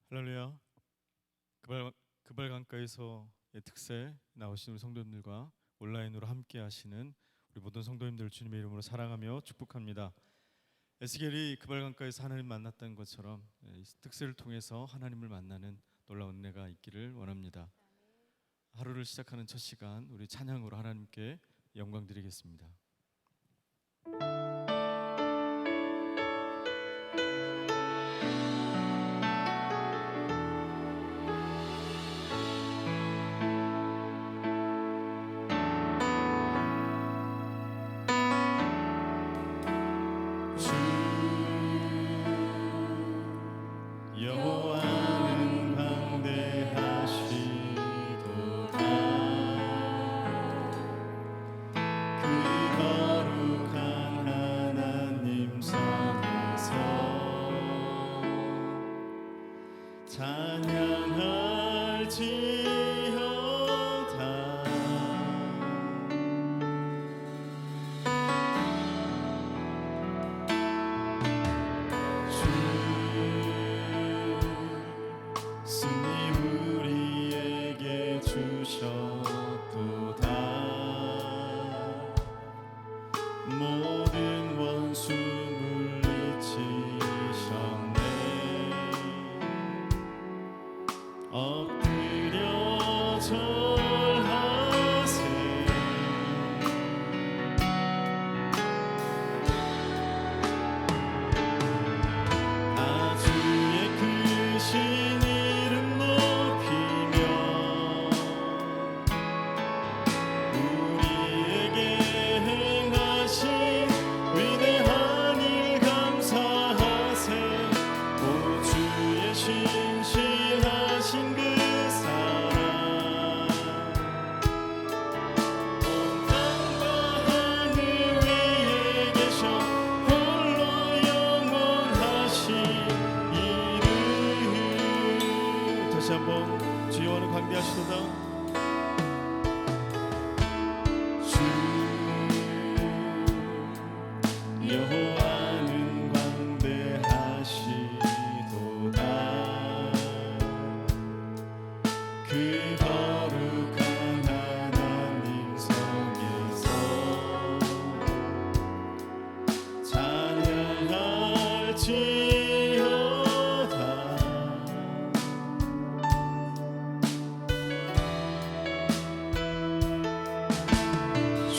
할렐루야. 그발 강가에서 특세 나오신 우리 성도님들과 온라인으로 함께 하시는 우리 모든 성도님들 주님의 이름으로 사랑하며 축복합니다. 에스겔이 그발 강가에서 하나님 만났던 것처럼 이 특세를 통해서 하나님을 만나는 놀라운 은혜가 있기를 원합니다. 하루를 시작하는 첫 시간 우리 찬양으로 하나님께 영광 드리겠습니다. 여호와는 광대하시도다. 그 거룩한 하나님 성에서 찬양할지어다. 승리 우리에게 주셨도다. 모든 원수 물리치셨네. 엎드려 절하세. 다 주의 크신 이름 높이며 우리에게 행하신 위대한 일 감사하세. 오 주의 신실하신 그 사랑 온 땅과 하늘 위에 계셔 홀로 영원하신 이름. 다시 한번 주 여호와는 광대하시도다. 주 여호와는 광대하시도다. 그 거룩한 하나님 성에서 찬양할지어다. 주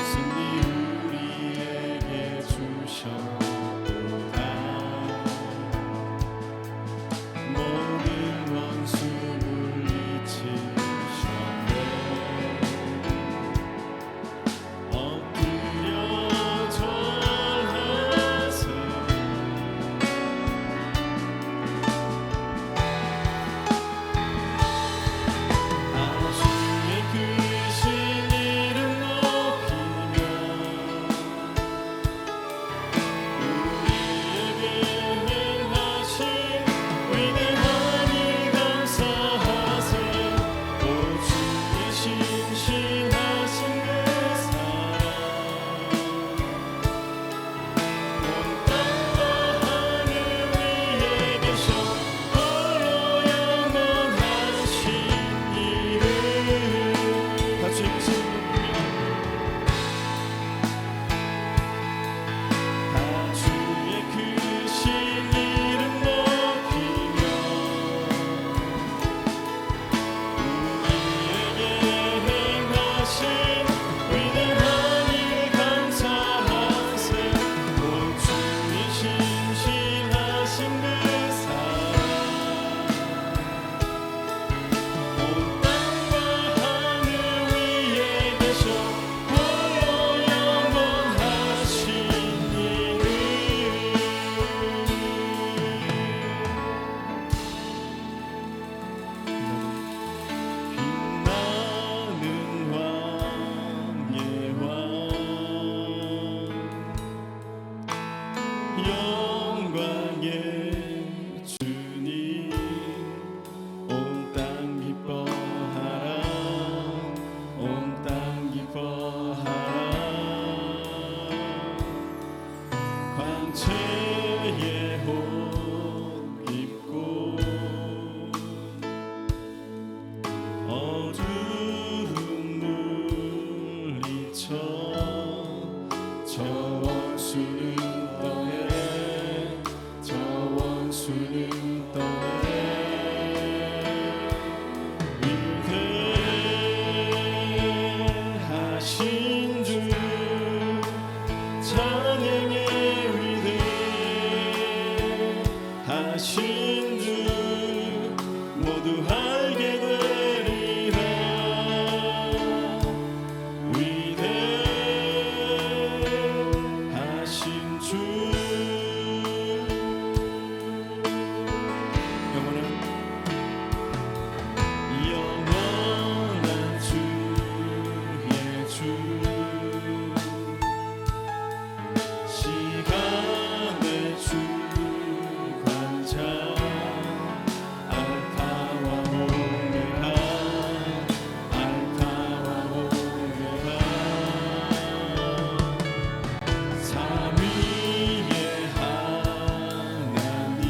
승리 우리에게 주셨도다. 모든 원수 물리치셨네. 엎드려 절하세. 다 주의 크신 이름 높이며 우리에게 행하신 위대한 일 감사하세. 오 주의 신실하신 그 사랑 온 땅과 하늘 위에 계셔 홀로 영원하신 이름. 다 주의 크신 이름 높이며 다 주의 크신 이름 높이며 우리에게 행하신 위대한 일 감사하세. 오 주의 신실하신 그 사랑 온 땅과 하늘 위에 계셔 홀로 영원하신 이름. 빛나는 왕의 왕 영광의 주님 온 땅 기뻐하라. 온 땅 기뻐하라. 광채의 호 저 원수는 떠내 저 원수는 떠내 위대하신 주 찬양의 위대하신 주 모두 알게 되리라 위대하신 주 영원한 주의 주 시간의 주관자 알파와 오메가 알파와 오메가 삼위의 하나님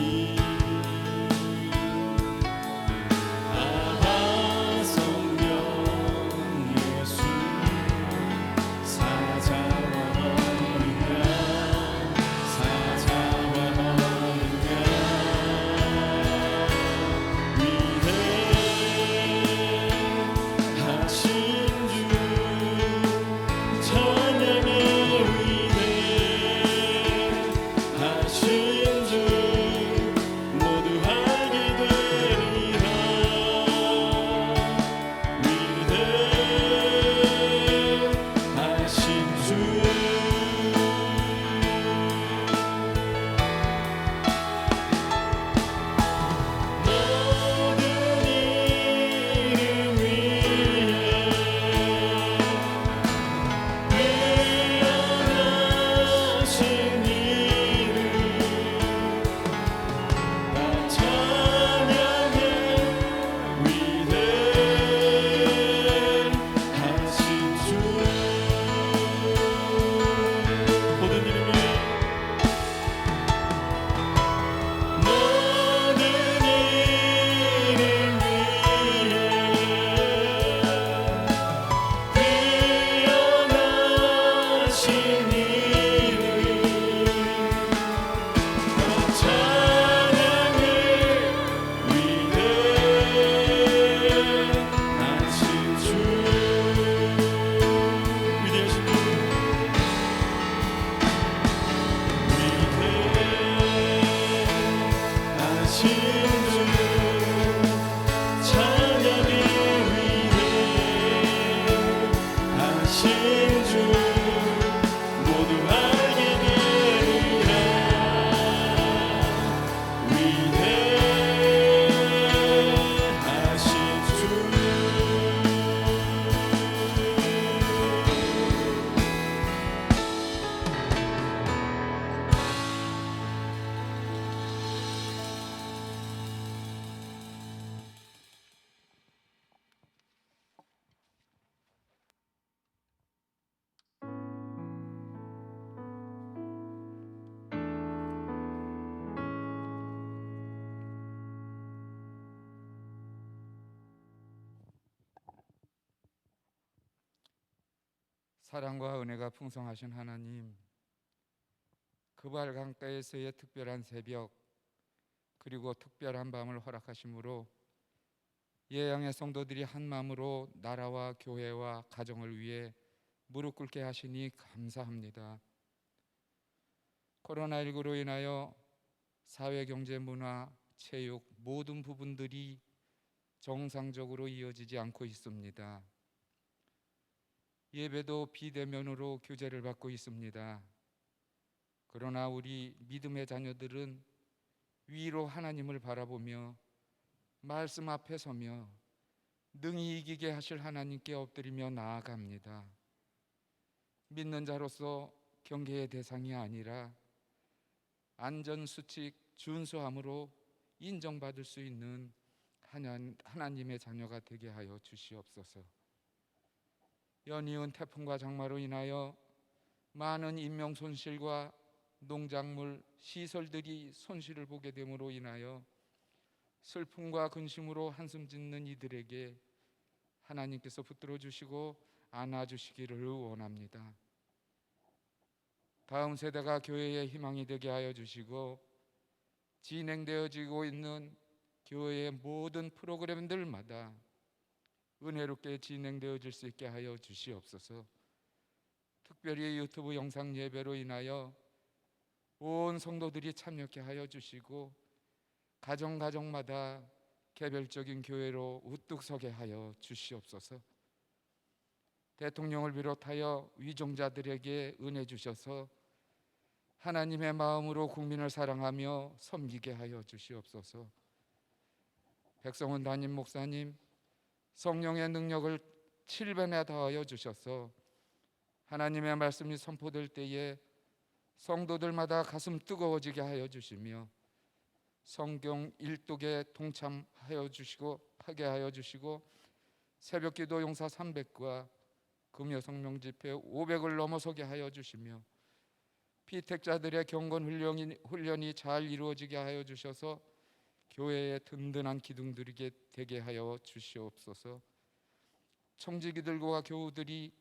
아바 성령 예수 사자와 어린 양 사자와 어린 양 위대하신 주 찬양의 위대하신 주 모두 알게 되리라 위대하신 주 모든 이름 위에 뛰어나신 이름 나 찬양해 위대하신 주 모든 이름 위에 모든 이름 위에 뛰어나신 이름 나 찬양해 위대하신 주 위대하신 주 위대하신 주 찬양의 위대하신 주 모두 알게 되리라 위대하신 주 사랑과 은혜가 풍성하신 하나님, 그발 강가에서의 특별한 새벽 그리고 특별한 밤을 허락하심으로 예양의 성도들이 한 마음으로 나라와 교회와 가정을 위해 무릎 꿇게 하시니 감사합니다. 코로나19로 인하여 사회, 경제, 문화, 체육 모든 부분들이 정상적으로 이어지지 않고 있습니다. 예배도 비대면으로 규제를 받고 있습니다. 그러나 우리 믿음의 자녀들은 위로 하나님을 바라보며 말씀 앞에 서며 능히 이기게 하실 하나님께 엎드리며 나아갑니다. 믿는 자로서 경계의 대상이 아니라 안전수칙 준수함으로 인정받을 수 있는 하나님의 자녀가 되게 하여 주시옵소서. 연이은 태풍과 장마로 인하여 많은 인명 손실과 농작물, 시설들이 손실을 보게 됨으로 인하여 슬픔과 근심으로 한숨 짓는 이들에게 하나님께서 붙들어 주시고 안아 주시기를 원합니다. 다음 세대가 교회의 희망이 되게 하여 주시고, 진행되어지고 있는 교회의 모든 프로그램들마다 은혜롭게 진행되어질 수 있게 하여 주시옵소서. 특별히 유튜브 영상 예배로 인하여 온 성도들이 참여케 하여 주시고, 가정마다 개별적인 교회로 우뚝 서게 하여 주시옵소서. 대통령을 비롯하여 위종자들에게 은혜 주셔서 하나님의 마음으로 국민을 사랑하며 섬기게 하여 주시옵소서. 백성원 담임 목사님, 성령의 능력을 7배나 더하여 주셔서 하나님의 말씀이 선포될 때에 성도들마다 가슴 뜨거워지게 하여 주시며, 성경 일독에 동참하여 주시고 하게 하여 주시고, 새벽기도 용사 300과 금요 성령 집회 500을 넘어서게 하여 주시며, 피택자들의 경건 훈련이 잘 이루어지게 하여 주셔서 교회의 든든한 기둥들이 되게 하여 주시옵소서. 청지기들과 교우들이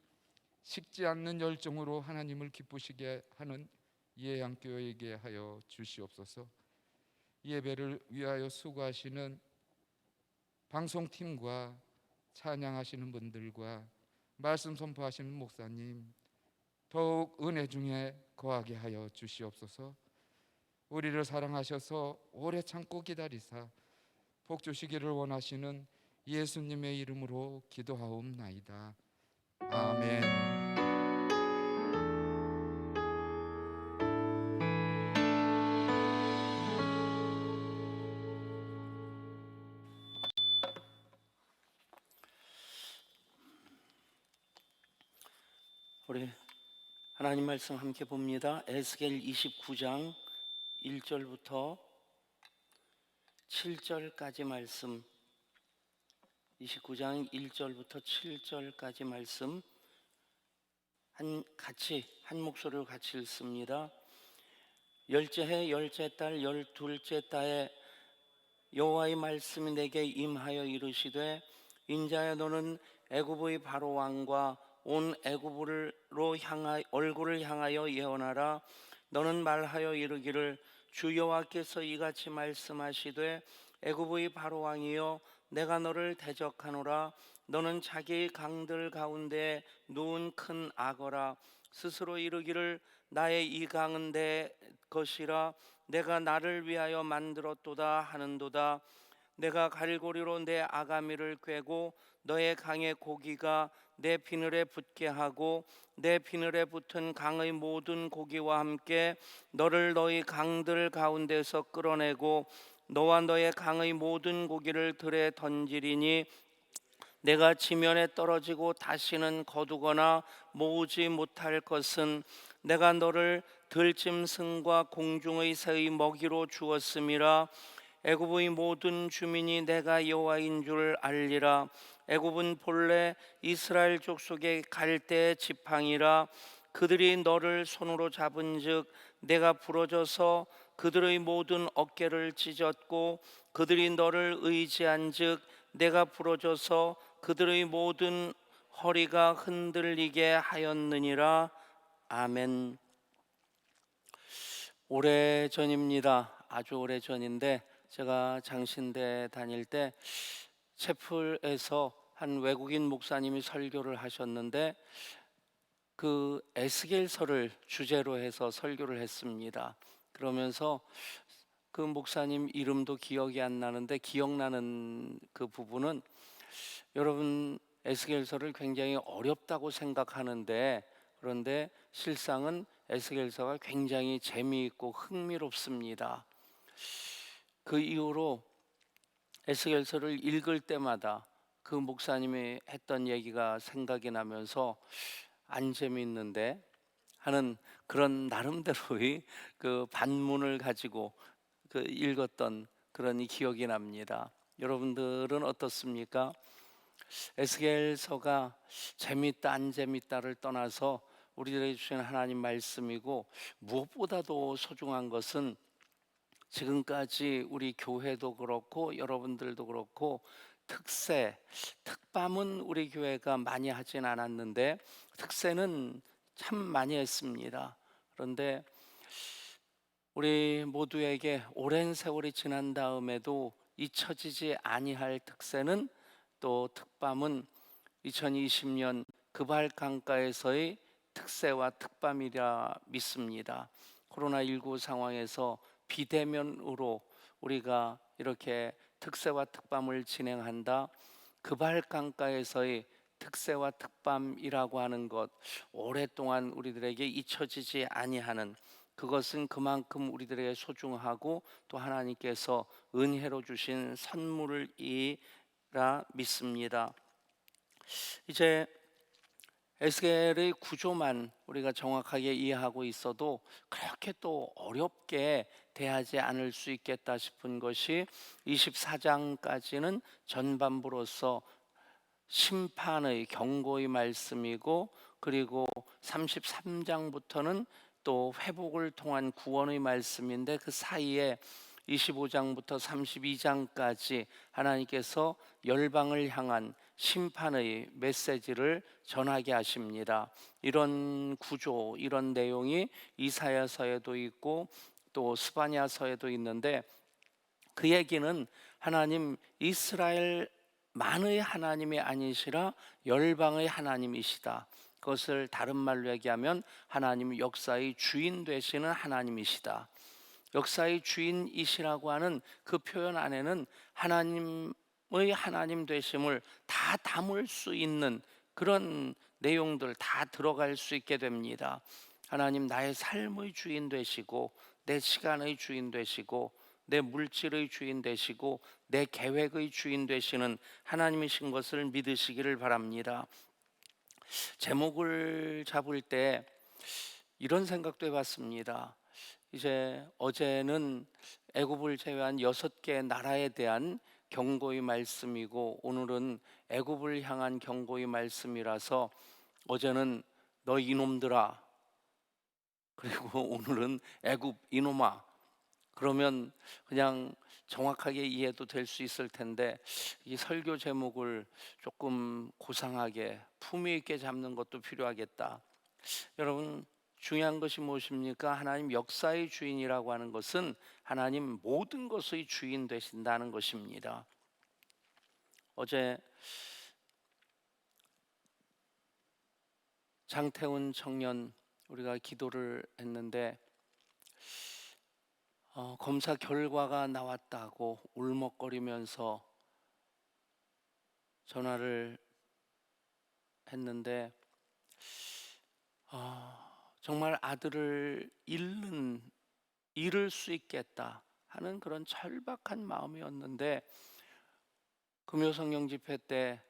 식지 않는 열정으로 하나님을 기쁘시게 하는 예양교회에게 하여 주시옵소서. 예배를 위하여 수고하시는 방송팀과 찬양하시는 분들과 말씀 선포하시는 목사님, 더욱 은혜 중에 거하게 하여 주시옵소서. 우리를 사랑하셔서 오래 참고 기다리사 복 주시기를 원하시는 예수님의 이름으로 기도하옵나이다. 아멘. 우리 하나님 말씀 함께 봅니다. 에스겔 29장 1절부터 7절까지 말씀, 29장 1절부터 7절까지 말씀 한 목소리로 같이 읽습니다. 열째 해 열째 달 열둘째 달에 여호와의 말씀이 내게 임하여 이르시되, 인자야, 너는 애굽의 바로 왕과 온 애굽으로 얼굴을 향하여 예언하라. 너는 말하여 이르기를, 주 여호와께서 이같이 말씀하시되, 애굽의 바로 왕이여, 내가 너를 대적하노라. 너는 자기 강들 가운데 누운 큰 악어라. 스스로 이르기를, 나의 이 강은 내 것이라. 내가 나를 위하여 만들었도다 하는도다. 내가 갈고리로 내 아가미를 꿰고 너의 강의 고기가 내 비늘에 붙게 하고, 내 비늘에 붙은 강의 모든 고기와 함께 너를 너희 강들 가운데서 끌어내고, 너와 너의 강의 모든 고기를 들에 던지리니, 내가 지면에 떨어지고 다시는 거두거나 모으지 못할 것은 내가 너를 들짐승과 공중의 새의 먹이로 주었음이라. 애굽의 모든 주민이 내가 여호와인 줄 알리라. 애굽은 본래 이스라엘 족속의 갈대 지팡이라. 그들이 너를 손으로 잡은즉 내가 부러져서 그들의 모든 어깨를 찢었고, 그들이 너를 의지한즉 내가 부러져서 그들의 모든 허리가 흔들리게 하였느니라. 아멘. 오래전입니다. 아주 오래전인데, 제가 장신대 다닐 때 채플에서 한 외국인 목사님이 설교를 하셨는데, 그 에스겔서를 주제로 해서 설교를 했습니다. 그러면서 그 목사님 이름도 기억이 안 나는데, 기억나는 그 부분은, 여러분 에스겔서를 굉장히 어렵다고 생각하는데, 그런데 실상은 에스겔서가 굉장히 재미있고 흥미롭습니다. 그 이후로 에스겔서를 읽을 때마다 그 목사님이 했던 얘기가 생각이 나면서 안 재미있는데 하는 그런 나름대로의 그 반문을 가지고 그 읽었던 그런 기억이 납니다. 여러분들은 어떻습니까? 에스겔서가 재밌다 안 재밌다를 떠나서 우리들에게 주신 하나님 말씀이고, 무엇보다도 소중한 것은 지금까지 우리 교회도 그렇고 여러분들도 그렇고 특밤은 우리 교회가 많이 하진 않았는데 특세는 참 많이 했습니다. 그런데 우리 모두에게 오랜 세월이 지난 다음에도 잊혀지지 아니할 특세는, 또 특밤은 2020년 급할 강가에서의 특세와 특밤이라 믿습니다. 코로나19 상황에서 비대면으로 우리가 이렇게 특세와 특밤을 진행한다. 급할 강가에서의 특세와 특밤이라고 하는 것, 오랫동안 우리들에게 잊혀지지 아니하는, 그것은 그만큼 우리들에게 소중하고 또 하나님께서 은혜로 주신 선물이라 믿습니다. 이제 에스겔의 구조만 우리가 정확하게 이해하고 있어도 그렇게 또 어렵게 대하지 않을 수 있겠다 싶은 것이 24장까지는 전반부로서 심판의 경고의 말씀이고, 그리고 33장부터는 또 회복을 통한 구원의 말씀인데, 그 사이에 25장부터 32장까지 하나님께서 열방을 향한 심판의 메시지를 전하게 하십니다. 이런 구조, 이런 내용이 이사야서에도 있고 또 스바냐서에도 있는데, 그 얘기는 하나님 이스라엘만의 하나님이 아니시라 열방의 하나님이시다. 그것을 다른 말로 얘기하면 하나님 역사의 주인 되시는 하나님이시다. 역사의 주인이시라고 하는 그 표현 안에는 하나님의 하나님 되심을 다 담을 수 있는 그런 내용들 다 들어갈 수 있게 됩니다. 하나님 나의 삶의 주인 되시고, 내 시간의 주인 되시고, 내 물질의 주인 되시고, 내 계획의 주인 되시는 하나님이신 것을 믿으시기를 바랍니다. 제목을 잡을 때 이런 생각도 해봤습니다. 이제 어제는 애굽을 제외한 6개 나라에 대한 경고의 말씀이고, 오늘은 애굽을 향한 경고의 말씀이라서 어제는 너 이놈들아, 그리고 오늘은 애굽 이놈아, 그러면 그냥 정확하게 이해도 될 수 있을 텐데, 이 설교 제목을 조금 고상하게 품위 있게 잡는 것도 필요하겠다. 여러분, 중요한 것이 무엇입니까? 하나님 역사의 주인이라고 하는 것은 하나님 모든 것의 주인 되신다는 것입니다. 어제 장태훈 청년 우리가 기도를 했는데 검사 결과가 나왔다고 울먹거리면서 전화를 했는데 정말 아들을 잃을 수 있겠다 하는 그런 절박한 마음이었는데, 금요성령 집회 때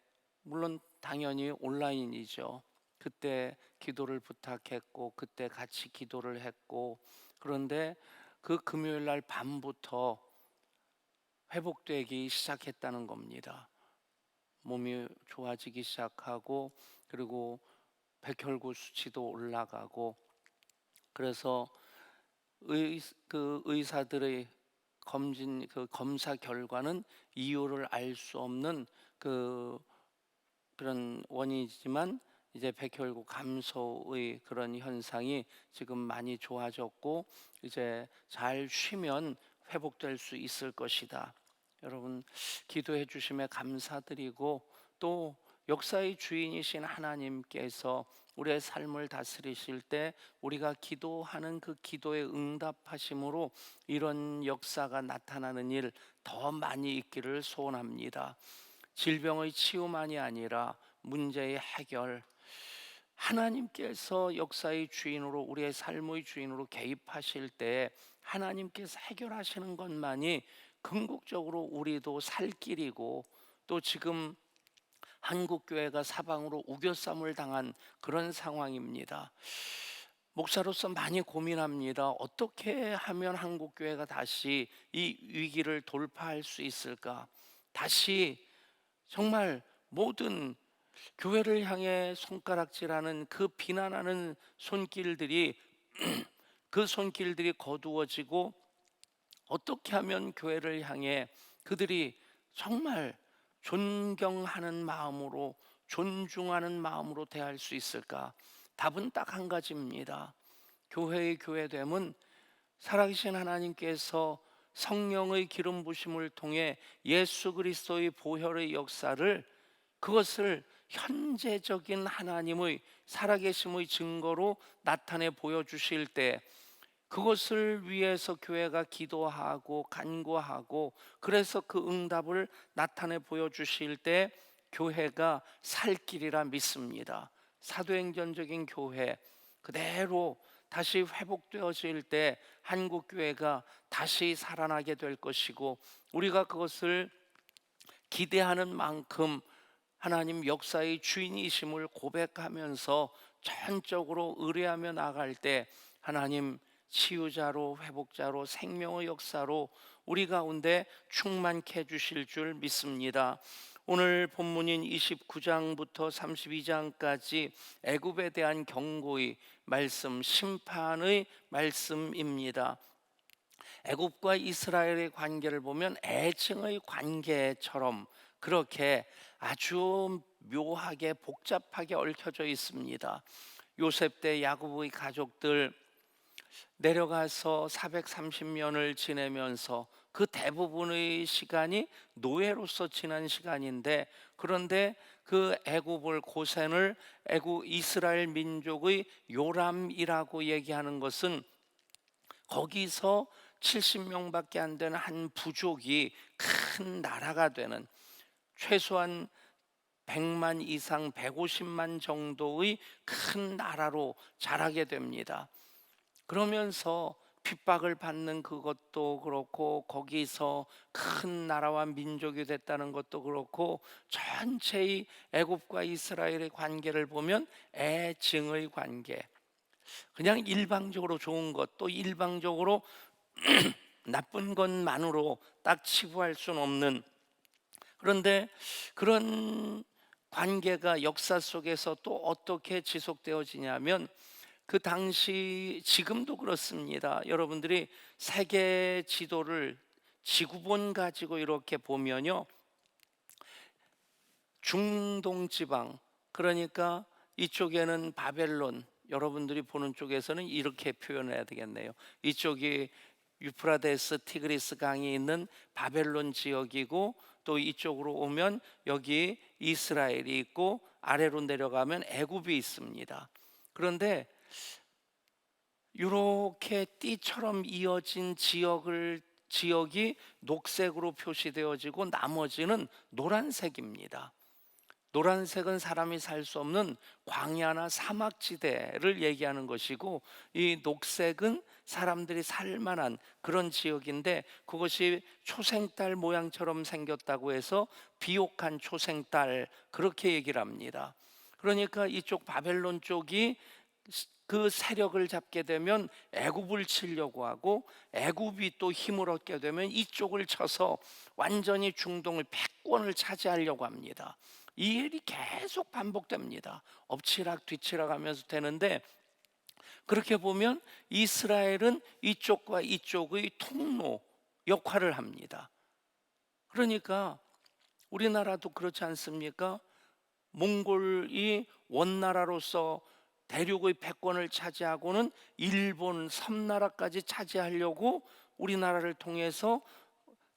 물론 당연히 온라인이죠. 그때 기도를 부탁했고 그때 같이 기도를 했고, 그런데 그 금요일 날 밤부터 회복되기 시작했다는 겁니다. 몸이 좋아지기 시작하고, 그리고 백혈구 수치도 올라가고, 그래서 의사들의 검사 결과는 이유를 알 수 없는 그런 원인이지만, 이제 백혈구 감소의 그런 현상이 지금 많이 좋아졌고, 이제 잘 쉬면 회복될 수 있을 것이다. 여러분, 기도해 주심에 감사드리고, 또 역사의 주인이신 하나님께서 우리의 삶을 다스리실 때 우리가 기도하는 그 기도에 응답하심으로 이런 역사가 나타나는 일 더 많이 있기를 소원합니다. 질병의 치유만이 아니라 문제의 해결, 하나님께서 역사의 주인으로, 우리의 삶의 주인으로 개입하실 때 하나님께서 해결하시는 것만이 궁극적으로 우리도 살 길이고, 또 지금 한국교회가 사방으로 우겨쌈을 당한 그런 상황입니다. 목사로서 많이 고민합니다. 어떻게 하면 한국교회가 다시 이 위기를 돌파할 수 있을까? 다시 정말 모든 교회를 향해 손가락질하는 그 비난하는 손길들이 그 손길들이 거두어지고, 어떻게 하면 교회를 향해 그들이 정말 존경하는 마음으로, 존중하는 마음으로 대할 수 있을까? 답은 딱 한 가지입니다. 교회의 교회됨은 살아계신 하나님께서 성령의 기름 부심을 통해 예수 그리스도의 보혈의 역사를, 그것을 현재적인 하나님의 살아계심의 증거로 나타내 보여주실 때, 그것을 위해서 교회가 기도하고 간구하고, 그래서 그 응답을 나타내 보여주실 때 교회가 살 길이라 믿습니다. 사도행전적인 교회 그대로 다시 회복되어질 때 한국 교회가 다시 살아나게 될 것이고, 우리가 그것을 기대하는 만큼 하나님 역사의 주인이심을 고백하면서 전적으로 의뢰하며 나갈 때 하나님 치유자로, 회복자로, 생명의 역사로 우리 가운데 충만케 해주실 줄 믿습니다. 오늘 본문인 29장부터 32장까지 애굽에 대한 경고의 말씀, 심판의 말씀입니다. 애굽과 이스라엘의 관계를 보면 애증의 관계처럼 그렇게 아주 묘하게 복잡하게 얽혀져 있습니다. 요셉 때 야곱의 가족들 내려가서 430년을 지내면서 그 대부분의 시간이 노예로서 지난 시간인데, 그런데 그 애굽을, 고센을 애굽 이스라엘 민족의 요람이라고 얘기하는 것은 거기서 70명밖에 안 되는 한 부족이 큰 나라가 되는, 최소한 100만 이상 150만 정도의 큰 나라로 자라게 됩니다. 그러면서 핍박을 받는 그것도 그렇고, 거기서 큰 나라와 민족이 됐다는 것도 그렇고, 전체의 애굽과 이스라엘의 관계를 보면 애증의 관계, 그냥 일방적으로 좋은 것, 또 일방적으로 나쁜 것만으로 딱 치부할 수는 없는, 그런데 그런 관계가 역사 속에서 또 어떻게 지속되어지냐면, 그 당시, 지금도 그렇습니다. 여러분들이 세계 지도를 지구본 가지고 이렇게 보면요, 중동 지방, 그러니까 이쪽에는 바벨론, 여러분들이 보는 쪽에서는 이렇게 표현해야 되겠네요. 이쪽이 유프라데스 티그리스 강이 있는 바벨론 지역이고, 또 이쪽으로 오면 여기 이스라엘이 있고, 아래로 내려가면 애굽이 있습니다. 그런데 이렇게 띠처럼 이어진 지역이 녹색으로 표시되어지고 나머지는 노란색입니다. 노란색은 사람이 살 수 없는 광야나 사막지대를 얘기하는 것이고, 이 녹색은 사람들이 살 만한 그런 지역인데, 그것이 초생달 모양처럼 생겼다고 해서 비옥한 초생달, 그렇게 얘기를 합니다. 그러니까 이쪽 바벨론 쪽이 그 세력을 잡게 되면 애굽을 치려고 하고, 애굽이 또 힘을 얻게 되면 이쪽을 쳐서 완전히 중동을 패권을 차지하려고 합니다. 이 일이 계속 반복됩니다. 엎치락 뒤치락 하면서 되는데, 그렇게 보면 이스라엘은 이쪽과 이쪽의 통로 역할을 합니다. 그러니까 우리나라도 그렇지 않습니까? 몽골이 원나라로서 대륙의 패권을 차지하고는 일본 섬나라까지 차지하려고 우리나라를 통해서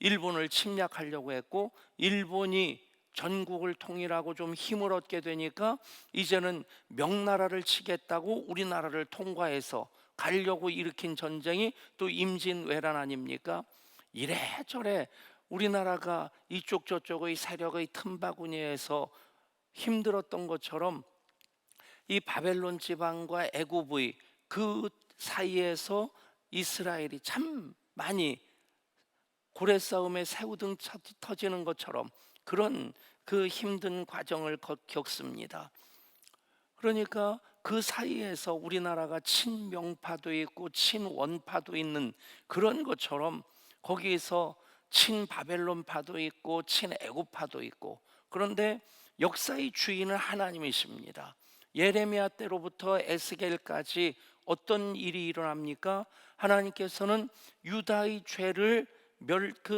일본을 침략하려고 했고, 일본이 전국을 통일하고 좀 힘을 얻게 되니까 이제는 명나라를 치겠다고 우리나라를 통과해서 가려고 일으킨 전쟁이 또 임진왜란 아닙니까? 이래저래 우리나라가 이쪽 저쪽의 세력의 틈바구니에서 힘들었던 것처럼, 이 바벨론 지방과 애굽의 그 사이에서 이스라엘이 참 많이 고래 싸움에 새우등 터지는 것처럼 그런 그 힘든 과정을 겪습니다. 그러니까 그 사이에서 우리나라가 친명파도 있고 친원파도 있는 그런 것처럼, 거기에서 친바벨론파도 있고 친애굽파도 있고, 그런데 역사의 주인은 하나님이십니다. 예레미야 때로부터 에스겔까지 어떤 일이 일어납니까? 하나님께서는 유다의 죄를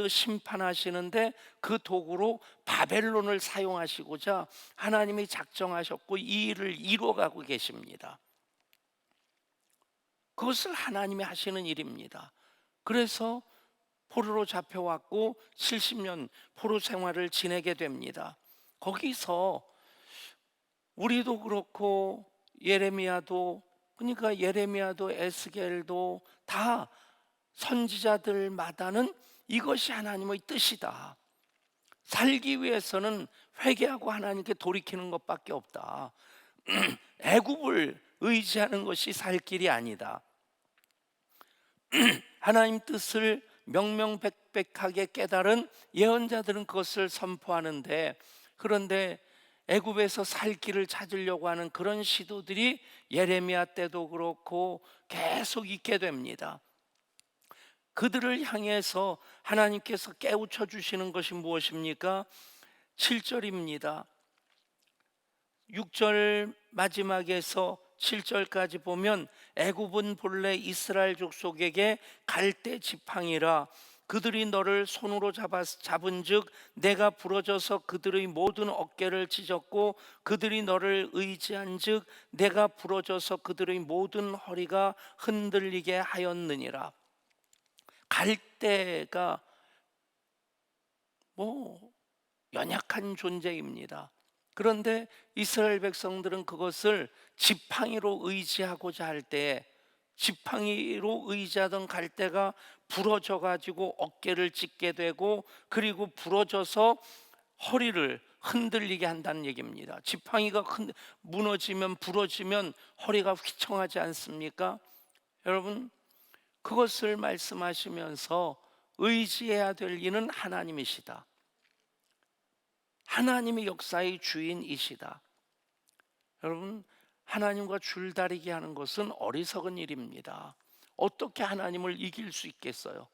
심판하시는데 그 도구로 바벨론을 사용하시고자 하나님이 작정하셨고 이 일을 이루어가고 계십니다. 그것을 하나님이 하시는 일입니다. 그래서 포로로 잡혀왔고 70년 포로 생활을 지내게 됩니다. 거기서 우리도 그렇고 예레미야도, 그러니까 예레미야도 에스겔도 다 선지자들마다는 이것이 하나님의 뜻이다. 살기 위해서는 회개하고 하나님께 돌이키는 것밖에 없다. 애굽을 의지하는 것이 살 길이 아니다. 하나님 뜻을 명명백백하게 깨달은 예언자들은 그것을 선포하는데, 그런데 애굽에서 살 길을 찾으려고 하는 그런 시도들이 예레미야 때도 그렇고 계속 있게 됩니다. 그들을 향해서 하나님께서 깨우쳐 주시는 것이 무엇입니까? 7절입니다. 6절 마지막에서 7절까지 보면 애굽은 본래 이스라엘 족속에게 갈대 지팡이라. 그들이 너를 손으로 잡은즉 내가 부러져서 그들의 모든 어깨를 찢었고 그들이 너를 의지한즉 내가 부러져서 그들의 모든 허리가 흔들리게 하였느니라. 갈대가 연약한 존재입니다. 그런데 이스라엘 백성들은 그것을 지팡이로 의지하고자 할 때, 지팡이로 의지하던 갈대가 부러져 가지고 어깨를 찢게 되고, 그리고 부러져서 허리를 흔들리게 한다는 얘기입니다. 지팡이가 무너지면, 부러지면 허리가 휘청하지 않습니까? 여러분, 그것을 말씀하시면서 의지해야 될 이는 하나님이시다. 하나님이 역사의 주인이시다. 여러분, 하나님과 줄다리기 하는 것은 어리석은 일입니다. 어떻게 하나님을 이길 수 있겠어요?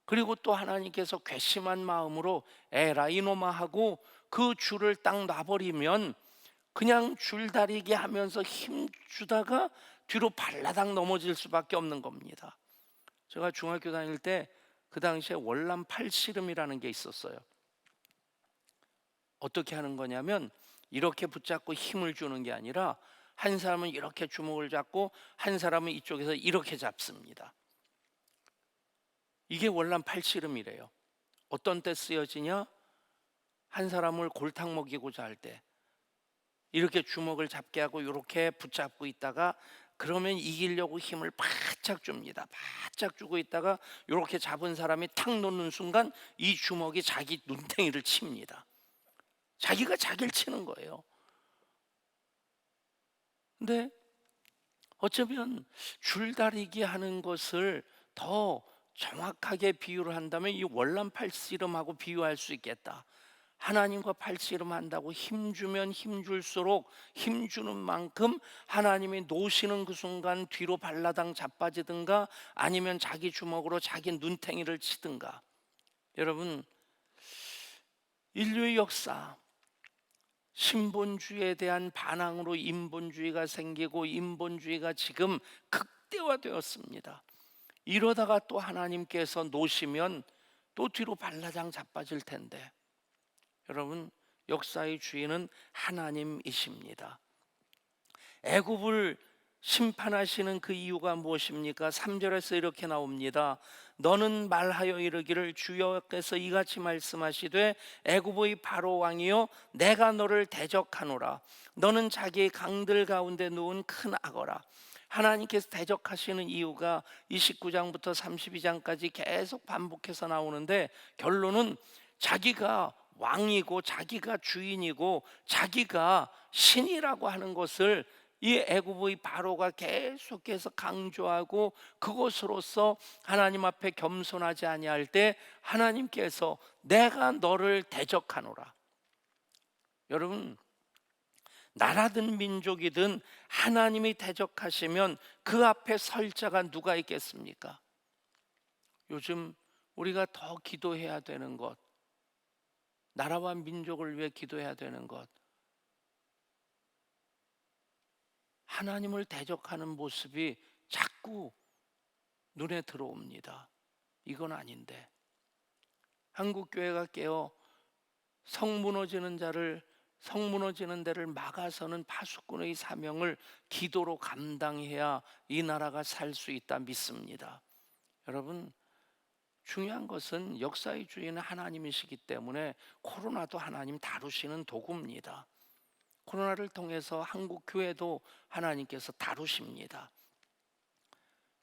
그리고 또 하나님께서 괘씸한 마음으로 에라 이놈아 하고 그 줄을 딱 놔버리면 그냥 줄다리기 하면서 힘주다가 뒤로 발라당 넘어질 수밖에 없는 겁니다. 제가 중학교 다닐 때 그 당시에 월남 팔씨름이라는 게 있었어요. 어떻게 하는 거냐면 이렇게 붙잡고 힘을 주는 게 아니라 한 사람은 이렇게 주먹을 잡고 한 사람은 이쪽에서 이렇게 잡습니다. 이게 월남 팔씨름이래요. 어떤 때 쓰여지냐? 한 사람을 골탕 먹이고자 할 때 이렇게 주먹을 잡게 하고 이렇게 붙잡고 있다가, 그러면 이기려고 힘을 바짝 줍니다. 바짝 주고 있다가 이렇게 잡은 사람이 탁 놓는 순간 이 주먹이 자기 눈탱이를 칩니다. 자기가 자기를 치는 거예요. 근데 어쩌면 줄다리기 하는 것을 더 정확하게 비유를 한다면 이 월남 팔씨름하고 비유할 수 있겠다. 하나님과 팔씨름 한다고 힘주면 힘줄수록 힘주는 만큼 하나님이 놓으시는 그 순간 뒤로 발라당 자빠지든가 아니면 자기 주먹으로 자기 눈탱이를 치든가. 여러분, 인류의 역사, 신본주의에 대한 반항으로 인본주의가 생기고 인본주의가 지금 극대화되었습니다. 이러다가 또 하나님께서 놓으시면 또 뒤로 발라당 자빠질 텐데, 여러분, 역사의 주인은 하나님이십니다. 애굽을 심판하시는 그 이유가 무엇입니까? 3절에서 이렇게 나옵니다. 너는 말하여 이르기를 주여께서 이같이 말씀하시되 애굽의 바로 왕이여 내가 너를 대적하노라. 너는 자기의 강들 가운데 누운 큰 악어라. 하나님께서 대적하시는 이유가 29장부터 32장까지 계속 반복해서 나오는데, 결론은 자기가 왕이고 자기가 주인이고 자기가 신이라고 하는 것을 이 애굽의 바로가 계속해서 강조하고, 그것으로서 하나님 앞에 겸손하지 아니할 때 하나님께서 내가 너를 대적하노라. 여러분, 나라든 민족이든 하나님이 대적하시면 그 앞에 설 자가 누가 있겠습니까? 요즘 우리가 더 기도해야 되는 것, 나라와 민족을 위해 기도해야 되는 것, 하나님을 대적하는 모습이 자꾸 눈에 들어옵니다. 이건 아닌데, 한국교회가 깨어 성 무너지는 자를 성 무너지는 데를 막아서는 파수꾼의 사명을 기도로 감당해야 이 나라가 살 수 있다 믿습니다. 여러분, 중요한 것은 역사의 주인은 하나님이시기 때문에 코로나도 하나님 다루시는 도구입니다. 코로나를 통해서 한국 교회도 하나님께서 다루십니다.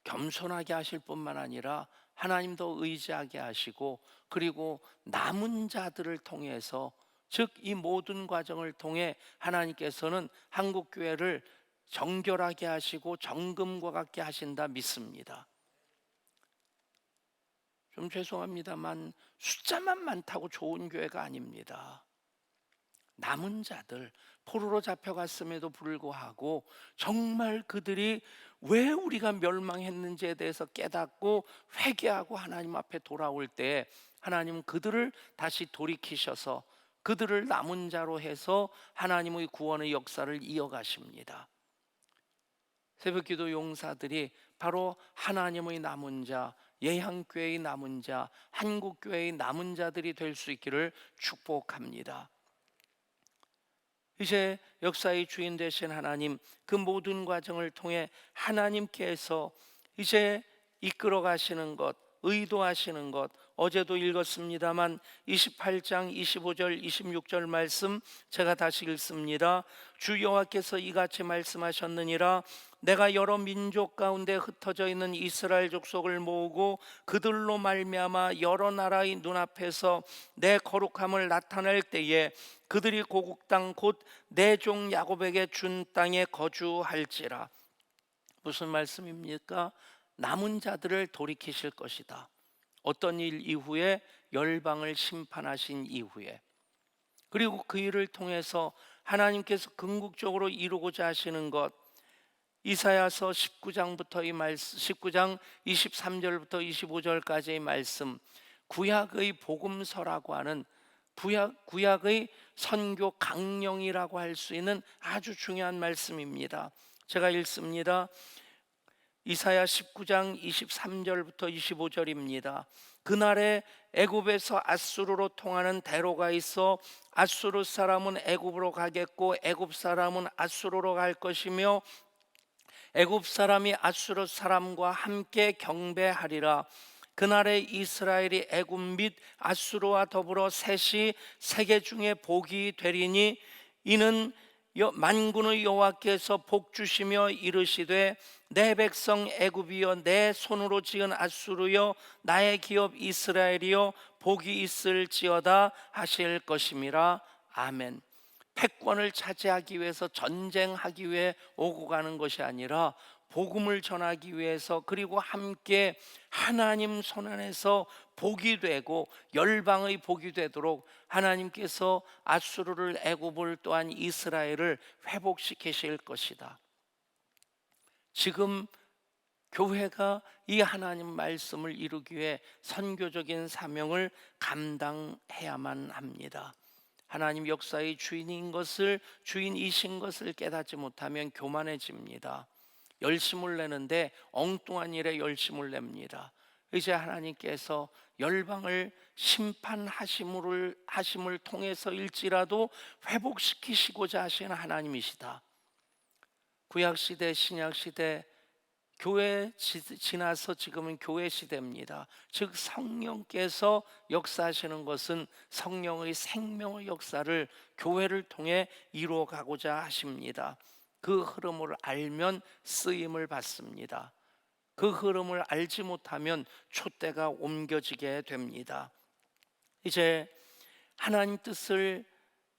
겸손하게 하실 뿐만 아니라 하나님도 의지하게 하시고, 그리고 남은 자들을 통해서, 즉 이 모든 과정을 통해 하나님께서는 한국 교회를 정결하게 하시고 정금과 같게 하신다 믿습니다. 좀 죄송합니다만 숫자만 많다고 좋은 교회가 아닙니다. 남은 자들, 포로로 잡혀갔음에도 불구하고 정말 그들이 왜 우리가 멸망했는지에 대해서 깨닫고 회개하고 하나님 앞에 돌아올 때 하나님은 그들을 다시 돌이키셔서 그들을 남은 자로 해서 하나님의 구원의 역사를 이어가십니다. 새벽기도 용사들이 바로 하나님의 남은 자, 예향교회의 남은 자, 한국교회의 남은 자들이 될 수 있기를 축복합니다. 이제 역사의 주인 되신 하나님, 그 모든 과정을 통해 하나님께서 이제 이끌어 가시는 것, 의도하시는 것, 어제도 읽었습니다만 28장 25절 26절 말씀 제가 다시 읽습니다. 주 여호와께서 이같이 말씀하셨느니라. 내가 여러 민족 가운데 흩어져 있는 이스라엘 족속을 모으고 그들로 말미암아 여러 나라의 눈앞에서 내 거룩함을 나타낼 때에 그들이 고국 땅 곧 내 종 야곱에게 준 땅에 거주할지라. 무슨 말씀입니까? 남은 자들을 돌이키실 것이다. 어떤 일 이후에? 열방을 심판하신 이후에. 그리고 그 일을 통해서 하나님께서 궁극적으로 이루고자 하시는 것, 이사야서 19장부터 19장 23절부터 25절까지의 말씀, 구약의 복음서라고 하는 구약의 선교 강령이라고 할 수 있는 아주 중요한 말씀입니다. 제가 읽습니다. 이사야 19장 23절부터 25절입니다. 그날에 애굽에서 아수르로 통하는 대로가 있어 아수르 사람은 애굽으로 가겠고 애굽 사람은 아수르로 갈 것이며 애굽 사람이 아수르 사람과 함께 경배하리라. 그날에 이스라엘이 애굽 및 아수르와 더불어 셋이 세계 중에 복이 되리니 이는 만군의 여호와께서 복 주시며 이르시되 내 백성 애굽이여 내 손으로 지은 아수르여 나의 기업 이스라엘이여 복이 있을지어다 하실 것임이라. 아멘. 패권을 차지하기 위해서 전쟁하기 위해 오고 가는 것이 아니라 복음을 전하기 위해서, 그리고 함께 하나님 손 안에서 복이 되고 열방의 복이 되도록 하나님께서 아수르를, 애굽을, 또한 이스라엘을 회복시키실 것이다. 지금 교회가 이 하나님 말씀을 이루기 위해 선교적인 사명을 감당해야만 합니다. 하나님 역사의 주인이신 것을 깨닫지 못하면 교만해집니다. 열심을 내는데 엉뚱한 일에 열심을 냅니다. 이제 하나님께서 열방을 심판하심을 통해서일지라도 회복시키시고자 하시는 하나님이시다. 구약시대, 신약시대, 교회 지나서 지금은 교회 시대입니다. 즉 성령께서 역사하시는 것은 성령의 생명의 역사를 교회를 통해 이루어가고자 하십니다. 그 흐름을 알면 쓰임을 받습니다. 그 흐름을 알지 못하면 촛대가 옮겨지게 됩니다. 이제 하나님 뜻을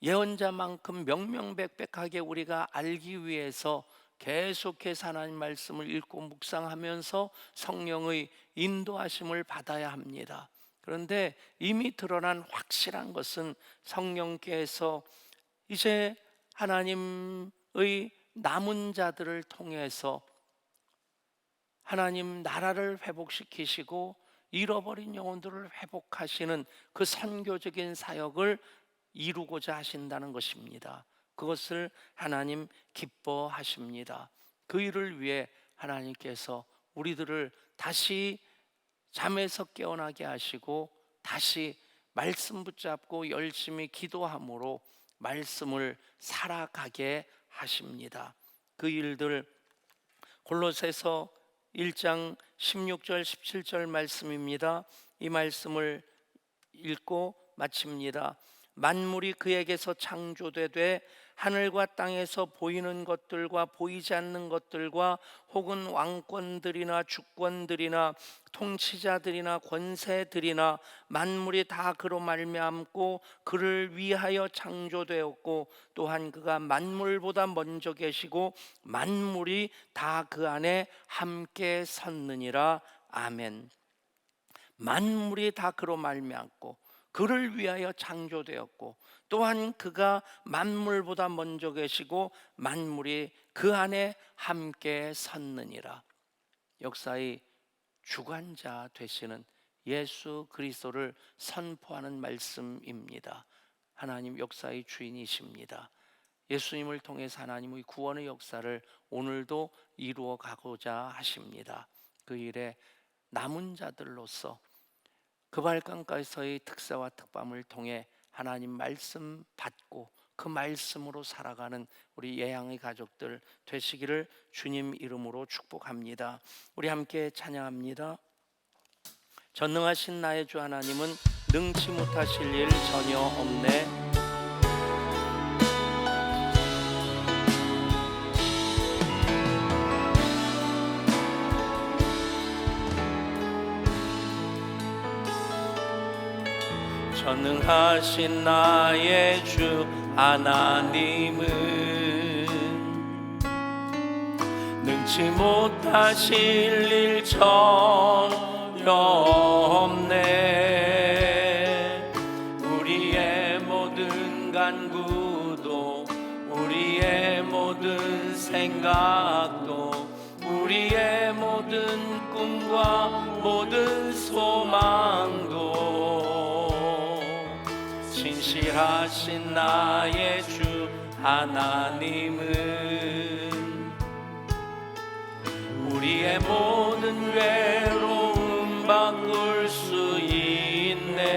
예언자만큼 명명백백하게 우리가 알기 위해서 계속해서 하나님 말씀을 읽고 묵상하면서 성령의 인도하심을 받아야 합니다. 그런데 이미 드러난 확실한 것은 성령께서 이제 하나님의 남은 자들을 통해서 하나님 나라를 회복시키시고 잃어버린 영혼들을 회복하시는 그 선교적인 사역을 이루고자 하신다는 것입니다. 그것을 하나님 기뻐하십니다. 그 일을 위해 하나님께서 우리들을 다시 잠에서 깨어나게 하시고 다시 말씀 붙잡고 열심히 기도함으로 말씀을 살아가게 하십니다. 그 일들 골로새서 1장 16절 17절 말씀입니다. 이 말씀을 읽고 마칩니다. 만물이 그에게서 창조되되 하늘과 땅에서 보이는 것들과 보이지 않는 것들과 혹은 왕권들이나 주권들이나 통치자들이나 권세들이나 만물이 다 그로 말미암고 그를 위하여 창조되었고 또한 그가 만물보다 먼저 계시고 만물이 다 그 안에 함께 섰느니라. 아멘. 만물이 다 그로 말미암고 그를 위하여 창조되었고 또한 그가 만물보다 먼저 계시고 만물이 그 안에 함께 섰느니라. 역사의 주관자 되시는 예수 그리스도를 선포하는 말씀입니다. 하나님 역사의 주인이십니다. 예수님을 통해서 하나님의 구원의 역사를 오늘도 이루어 가고자 하십니다. 그 일에 남은 자들로서 그발강가에서의 특사와 특밤을 통해 하나님 말씀 받고 그 말씀으로 살아가는 우리 예양의 가족들 되시기를 주님 이름으로 축복합니다. 우리 함께 찬양합니다. 전능하신 나의 주 하나님은 능치 못하실 일 전혀 없네. 전능하신 나의 주 하나님은 능치 못하실 일 전혀 없네. 우리의 모든 간구도 우리의 모든 생각도 우리의 모든 꿈과 모든 소망도 진실하신 나의 주 하나님은 우리의 모든 외로움 바꿀 수 있네.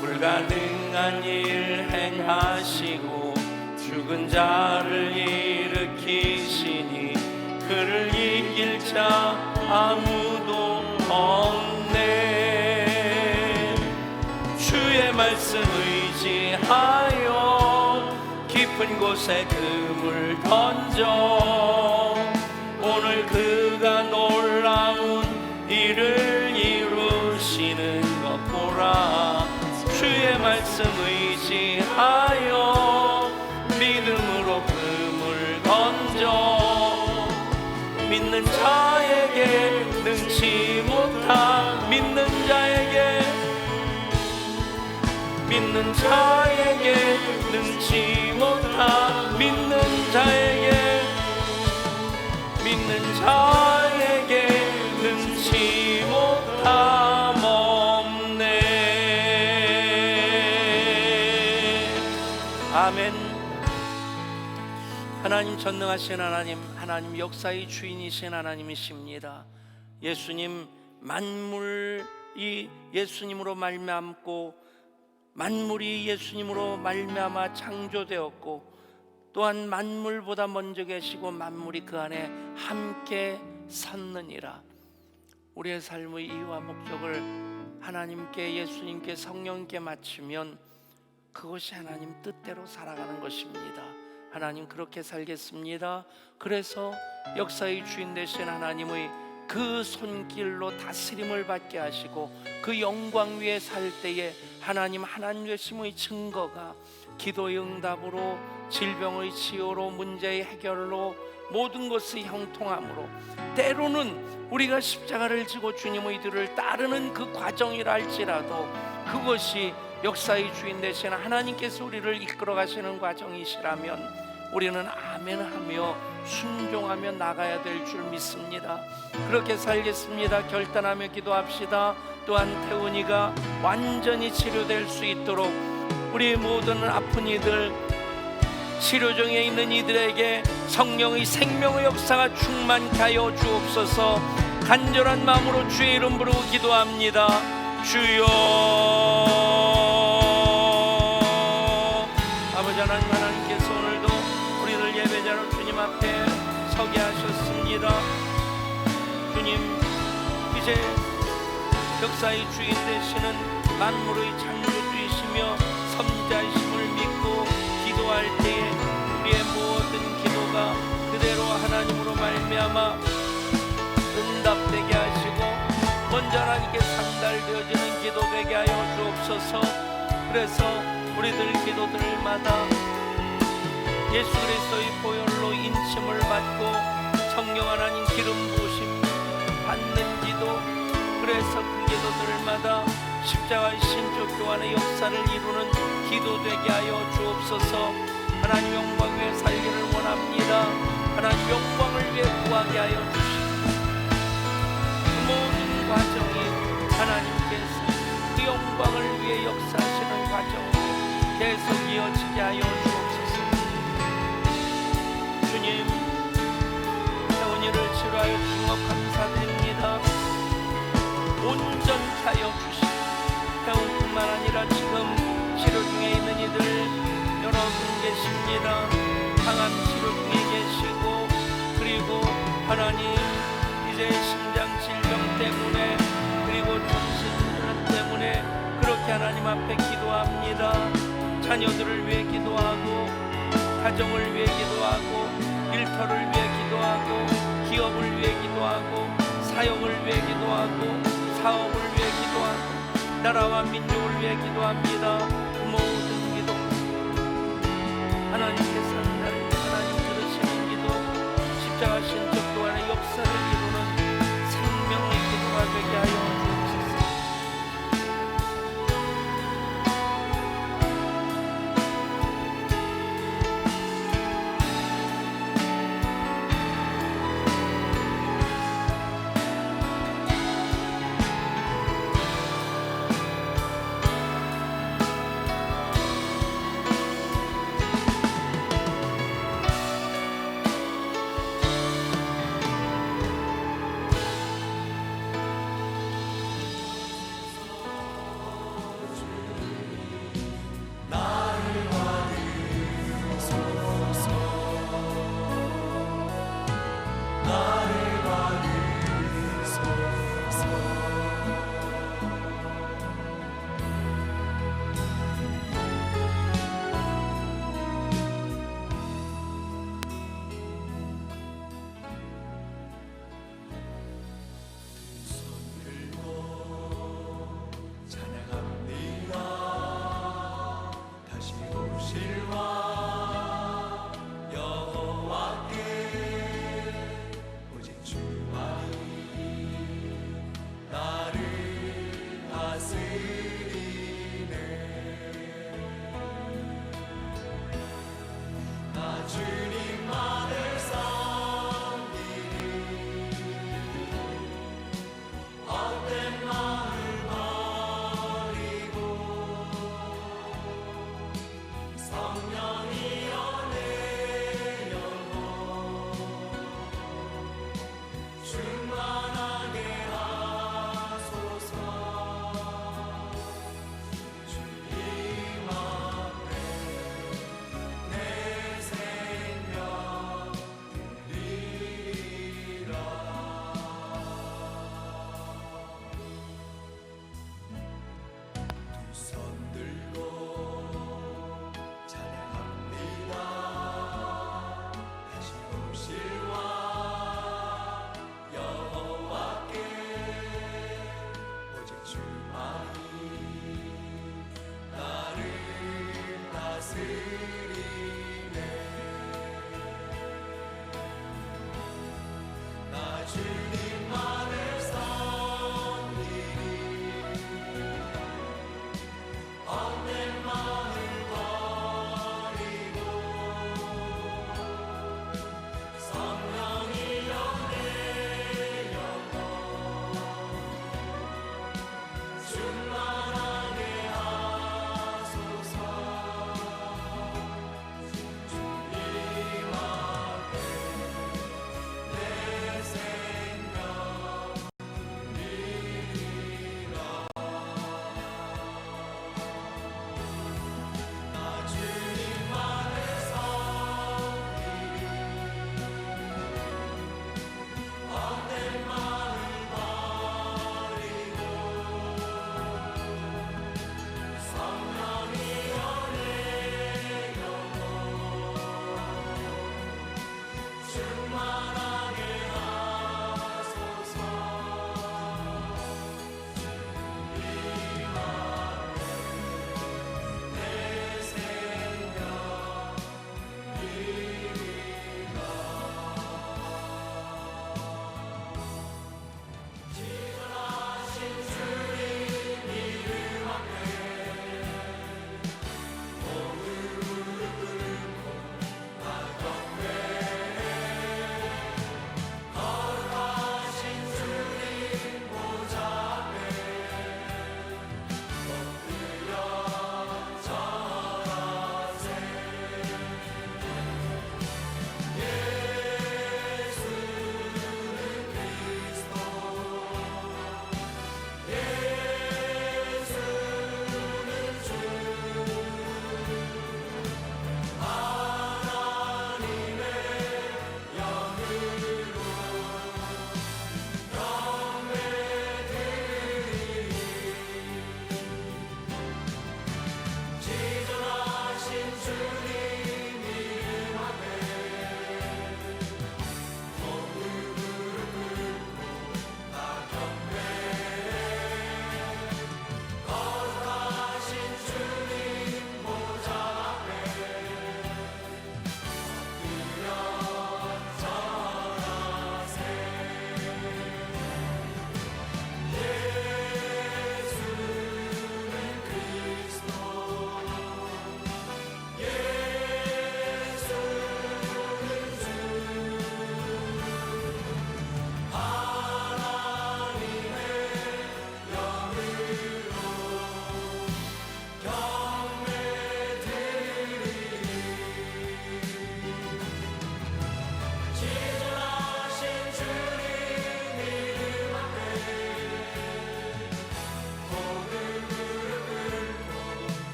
불가능한 일 행하시고 죽은 자를 일으키시니 그를 이길 자 아무도 없네. 주의 말씀 의지하여 깊은 곳에 금을 던져 오늘 그가 놀라운 일을 이루시는 것 보라. 주의 말씀 의지하여 믿음으로 금을 던져 믿는 자에게 능치 못한 믿는 자에게 능치 못한 믿는 자에게 능치 못함 없네. 아멘. 하나님 전능하신 하나님 역사의 주인이신 하나님이십니다. 예수님 만물이 예수님으로 말미암고 만물이 예수님으로 말미암아 창조되었고 또한 만물보다 먼저 계시고 만물이 그 안에 함께 섰느니라. 우리의 삶의 이유와 목적을 하나님께 예수님께 성령께 맞추면 그것이 하나님 뜻대로 살아가는 것입니다. 하나님 그렇게 살겠습니다. 그래서 역사의 주인 되신 하나님의 그 손길로 다스림을 받게 하시고 그 영광 위에 살 때에 하나님 되심의 증거가 기도의 응답으로 질병의 치유로 문제의 해결로 모든 것의 형통함으로 때로는 우리가 십자가를 지고 주님의 뒤를 따르는 그 과정이라 할지라도 그것이 역사의 주인 되신 하나님께서 우리를 이끌어 가시는 과정이시라면 우리는 아멘하며 순종하며 나가야 될 줄 믿습니다. 그렇게 살겠습니다. 결단하며 기도합시다. 또한 태훈이가 완전히 치료될 수 있도록 우리 모든 아픈 이들 치료 중에 있는 이들에게 성령의 생명의 역사가 충만케 하여 주옵소서. 간절한 마음으로 주의 이름 부르고 기도합니다. 주여 주님, 이제 역사의 주인 되시는 만물의 창조주이시며 선자이심을 믿고 기도할 때에 우리의 모든 기도가 그대로 하나님으로 말미암아 응답되게 하시고 먼저 하나님께 상달되어지는 기도 되게 하여 주옵소서. 그래서 우리들 기도들마다 예수 그리스도의 보혈로 인침을 받고 성령 하나님 기름 부으심 받는 기도, 그래서 그 기도들마다 십자가의 신적 교환의 역사를 이루는 기도 되게 하여 주옵소서. 하나님 영광 위에 살기를 원합니다. 하나님 영광을 위해 구하게 하여 주시고 그 모든 과정이 하나님께서 그 영광을 위해 역사하시는 과정으로 계속 이어지게 하여 주옵소서. 주님, 태원이를 치료하여 주셔서 감사드립니다. 온전케 하여 주시고 태원뿐만 아니라 지금 치료 중에 있는 이들 여러분 계십니다. 항암 치료 중에 계시고, 그리고 하나님 이제 심장 질병 때문에, 그리고 정신질환 때문에 그렇게 하나님 앞에 기도합니다. 자녀들을 위해 기도하고, 가정을 위해 기도하고, 일터를 위해 기도하고, 기업을 위해 기도하고, 사역을 위해 기도하고, 사업을 위해 기도하고, 나라와 민족을 위해 기도합니다. 그 모든 기도 하나님께서 하나님 들으시는 기도, 십자가 신적 교환의 역사를